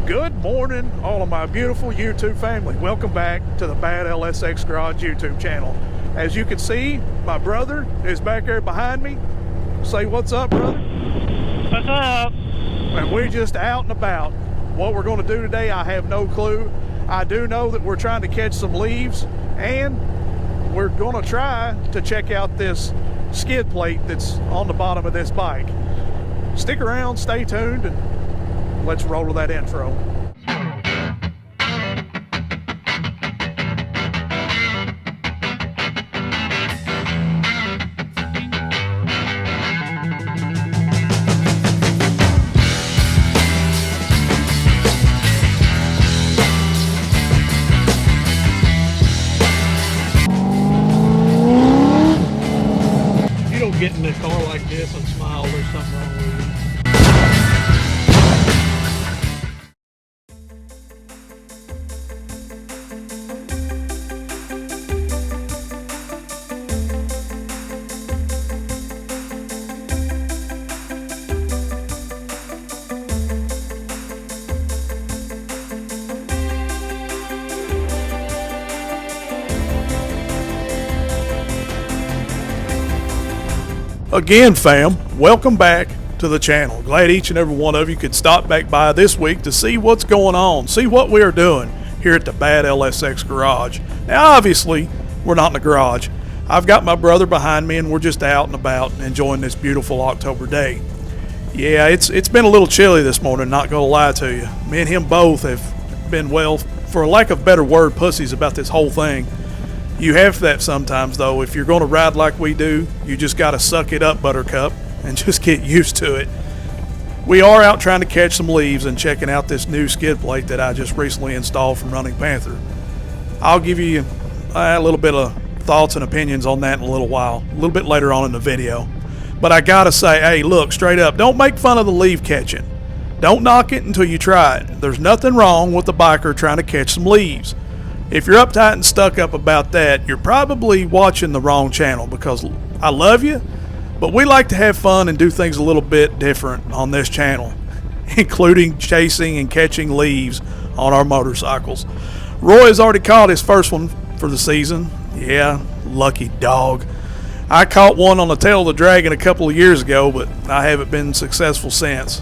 Good morning, all of my beautiful YouTube family. Welcome back to the Bad LSX Garage YouTube channel. As you can see, my brother is back there behind me. Say what's up, brother. What's up? And we're just out and about. What we're going to do today, I have no clue. I do know that we're trying to catch some leaves, and we're going to try to check out this skid plate that's on the bottom of this bike. Stick around, stay tuned, and let's roll to that intro. You don't get in a car like this and smile, there's something wrong with you. Again, fam, welcome back to the channel. Glad each and every one of you could stop back by this week to see what's going on, see what we are doing here at the Bad LSX Garage. Now, obviously, we're not in the garage. I've got my brother behind me, and we're just out and about enjoying this beautiful October day. Yeah, it's been a little chilly this morning, not gonna lie to you. Me and him both have been, well, for lack of a better word, pussies about this whole thing. You have that sometimes, though. If you're going to ride like we do, you just got to suck it up, Buttercup, and just get used to it. We are out trying to catch some leaves and checking out this new skid plate that I just recently installed from Running Panther. I'll give you a little bit of thoughts and opinions on that in a little while, a little bit later on in the video. But I got to say, hey, look, straight up, don't make fun of the leaf catching. Don't knock it until you try it. There's nothing wrong with the biker trying to catch some leaves. If you're uptight and stuck up about that, you're probably watching the wrong channel, because I love you, but we like to have fun and do things a little bit different on this channel, including chasing and catching leaves on our motorcycles. Roy has already caught his first one for the season. Yeah, lucky dog. I caught one on the tail of the dragon a couple of years ago, but I haven't been successful since.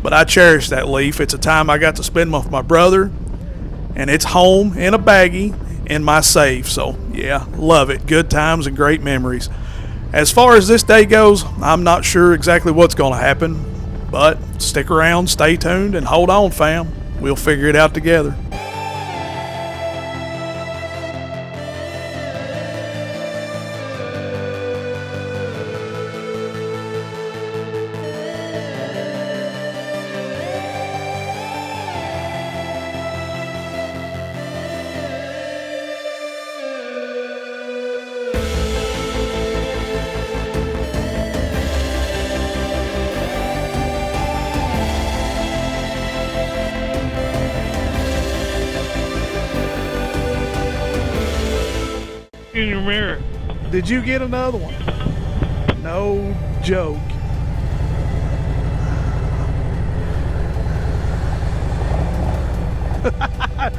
But I cherish that leaf. It's a time I got to spend with my brother, and it's home in a baggie in my safe. So yeah, love it. Good times and great memories. As far as this day goes, I'm not sure exactly what's going to happen, but stick around, stay tuned, and hold on, fam. We'll figure it out together. In your mirror. Did you get another one? No joke.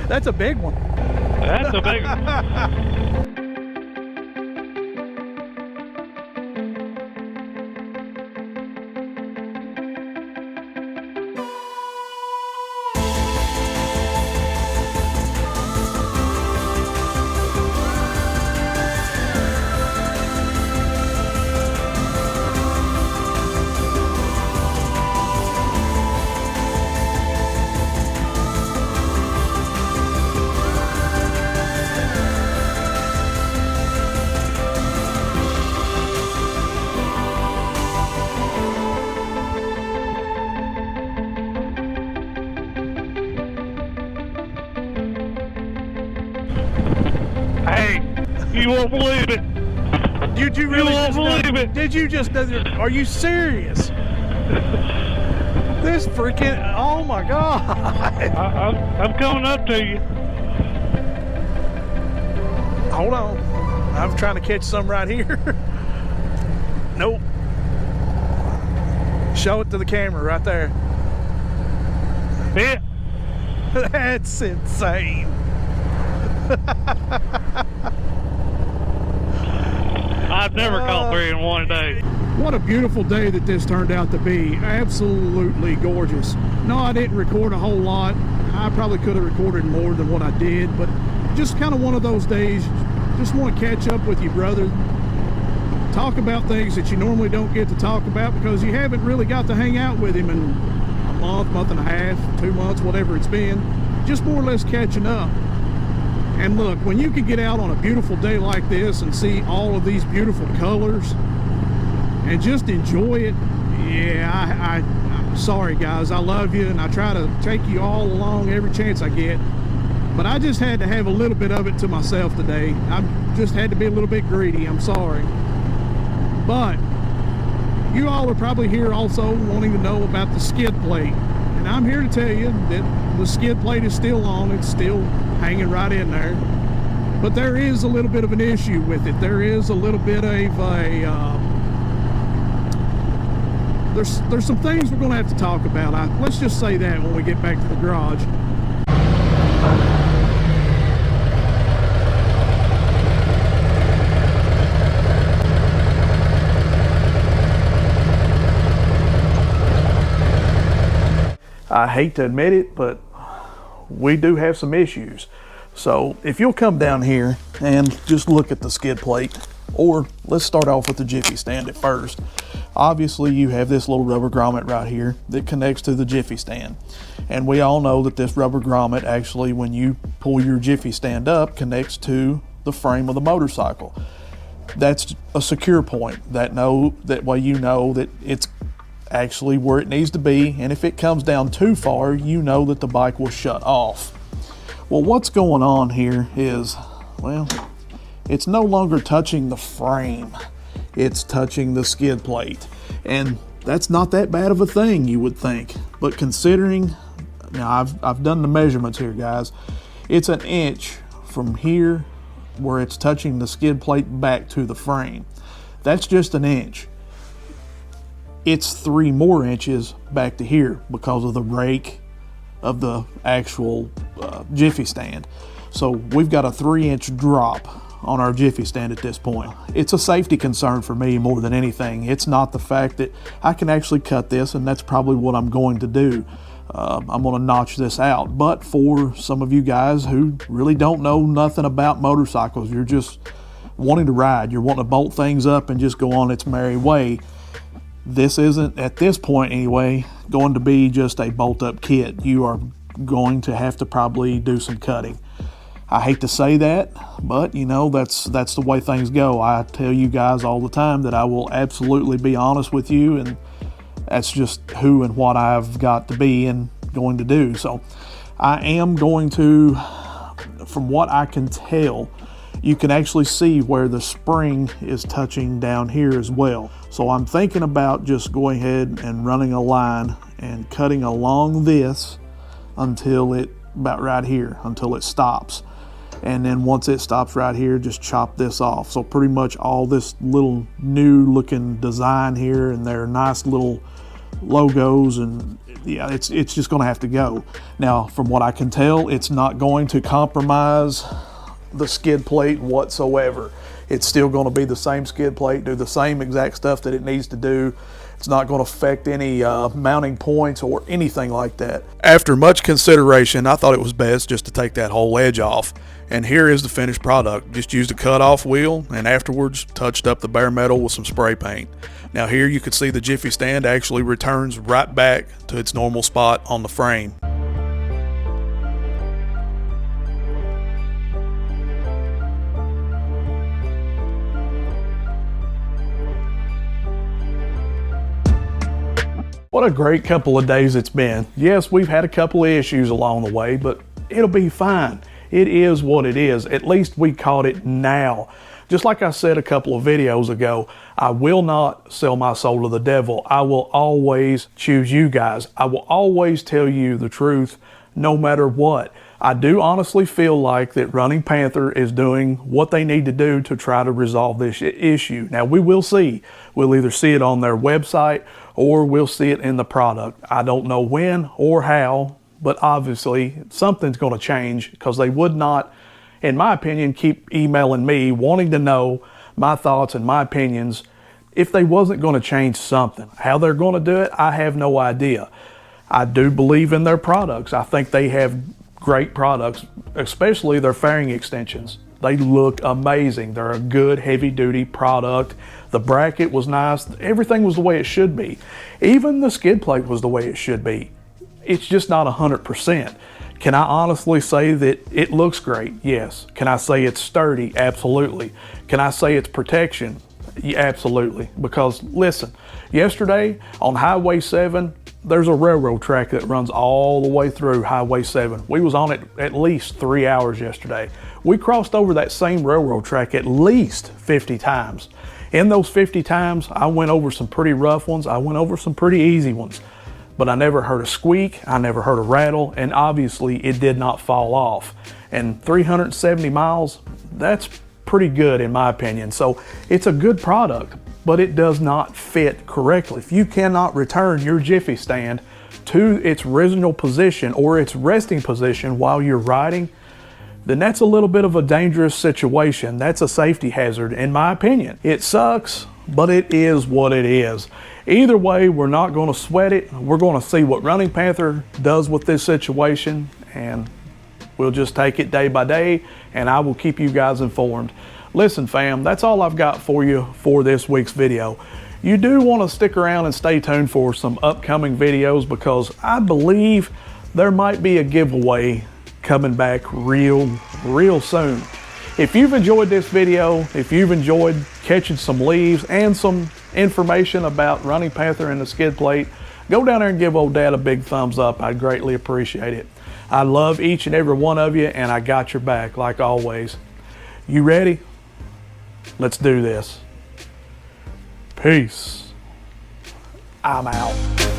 That's a big one. That's a big one. Hey, you won't believe it. Did you really? You won't believe it. Did you just? Are you serious? This freaking, oh my God. I'm coming up to you. Hold on. I'm trying to catch some right here. Nope. Show it to the camera right there. Yeah. That's insane. I've never caught 3 in one day. What a beautiful day that this turned out to be. Absolutely gorgeous. No, I didn't record a whole lot. I probably could have recorded more than what I did, but just kind of one of those days. Just want to catch up with you, brother. Talk about things that you normally don't get to talk about because you haven't really got to hang out with him in a month and a half, 2 months, whatever it's been. Just more or less catching up. And look, when you can get out on a beautiful day like this and see all of these beautiful colors and just enjoy it, yeah, I'm sorry guys, I love you and I try to take you all along every chance I get, but I just had to have a little bit of it to myself today. I just had to be a little bit greedy, I'm sorry. But you all are probably here also wanting to know about the skid plate, and I'm here to tell you that the skid plate is still on. It's still hanging right in there, but there is a little bit of an issue with it. There is a little bit of a there's some things we're going to have to talk about. Let's just say that when we get back to the garage. I hate to admit it, but we do have some issues. So if you'll come down here and just look at the skid plate, or let's start off with the Jiffy stand at first. Obviously you have this little rubber grommet right here that connects to the Jiffy stand. And we all know that this rubber grommet actually, when you pull your Jiffy stand up, connects to the frame of the motorcycle. That's a secure point. That way you know that it's actually where it needs to be, and if it comes down too far, you know that the bike will shut off. Well, what's going on here is, well, it's no longer touching the frame, it's touching the skid plate, and that's not that bad of a thing, you would think. But considering, now I've done the measurements here, guys, it's an inch from here where it's touching the skid plate back to the frame. That's just an inch. It's 3 more inches back to here because of the rake of the actual Jiffy stand. So we've got a 3-inch drop on our Jiffy stand at this point. It's a safety concern for me more than anything. It's not the fact that I can actually cut this, and that's probably what I'm going to do. I'm going to notch this out. But for some of you guys who really don't know nothing about motorcycles, you're just wanting to ride, you're wanting to bolt things up and just go on its merry way, this isn't, at this point anyway, going to be just a bolt-up kit. You are going to have to probably do some cutting. I hate to say that, but you know, that's the way things go. I tell you guys all the time that I will absolutely be honest with you, and that's just who and what I've got to be and going to do. So I am going to, from what I can tell, you can actually see where the spring is touching down here as well. So I'm thinking about just going ahead and running a line and cutting along this until it, about right here, until it stops. And then once it stops right here, just chop this off. So pretty much all this little new looking design here and their nice little logos, and yeah, it's just gonna have to go. Now, from what I can tell, it's not going to compromise the skid plate whatsoever. It's still going to be the same skid plate, do the same exact stuff that it needs to do. It's not going to affect any mounting points or anything like that. After much consideration, I thought it was best just to take that whole edge off. And here is the finished product. Just used a cut-off wheel and afterwards touched up the bare metal with some spray paint. Now here you can see the Jiffy stand actually returns right back to its normal spot on the frame. What a great couple of days it's been. Yes, we've had a couple of issues along the way, but it'll be fine. It is what it is. At least we caught it now. Just like I said a couple of videos ago, I will not sell my soul to the devil. I will always choose you guys. I will always tell you the truth no matter what. I do honestly feel like that Running Panther is doing what they need to do to try to resolve this issue. Now we will see. We'll either see it on their website or we'll see it in the product. I don't know when or how, but obviously something's going to change, because they would not, in my opinion, keep emailing me wanting to know my thoughts and my opinions if they wasn't going to change something. How they're going to do it, I have no idea. I do believe in their products. I think they have great products, especially their fairing extensions. They look amazing. They're a good heavy duty product. The bracket was nice. Everything was the way it should be. Even the skid plate was the way it should be. It's just not 100%. Can I honestly say that it looks great? Yes. Can I say it's sturdy? Absolutely. Can I say it's protection? Yeah, absolutely. Because listen, yesterday on Highway 7, there's a railroad track that runs all the way through Highway 7. We was on it at least 3 hours yesterday. We crossed over that same railroad track at least 50 times. In those 50 times, I went over some pretty rough ones. I went over some pretty easy ones. But I never heard a squeak, I never heard a rattle, and obviously it did not fall off. And 370 miles, that's pretty good in my opinion. So it's a good product, but it does not fit correctly. If you cannot return your Jiffy stand to its original position or its resting position while you're riding, then that's a little bit of a dangerous situation. That's a safety hazard in my opinion. It sucks, but it is what it is. Either way, we're not going to sweat it. We're going to see what Running Panther does with this situation, and we'll just take it day by day, and I will keep you guys informed. Listen, fam, that's all I've got for you for this week's video. You do want to stick around and stay tuned for some upcoming videos, because I believe there might be a giveaway coming back real soon. If you've enjoyed this video, if you've enjoyed catching some leaves and some information about Running Panther and the skid plate, go down there and give old dad a big thumbs up. I'd greatly appreciate it. I love each and every one of you, and I got your back like always. You ready? Let's do this. Peace. I'm out.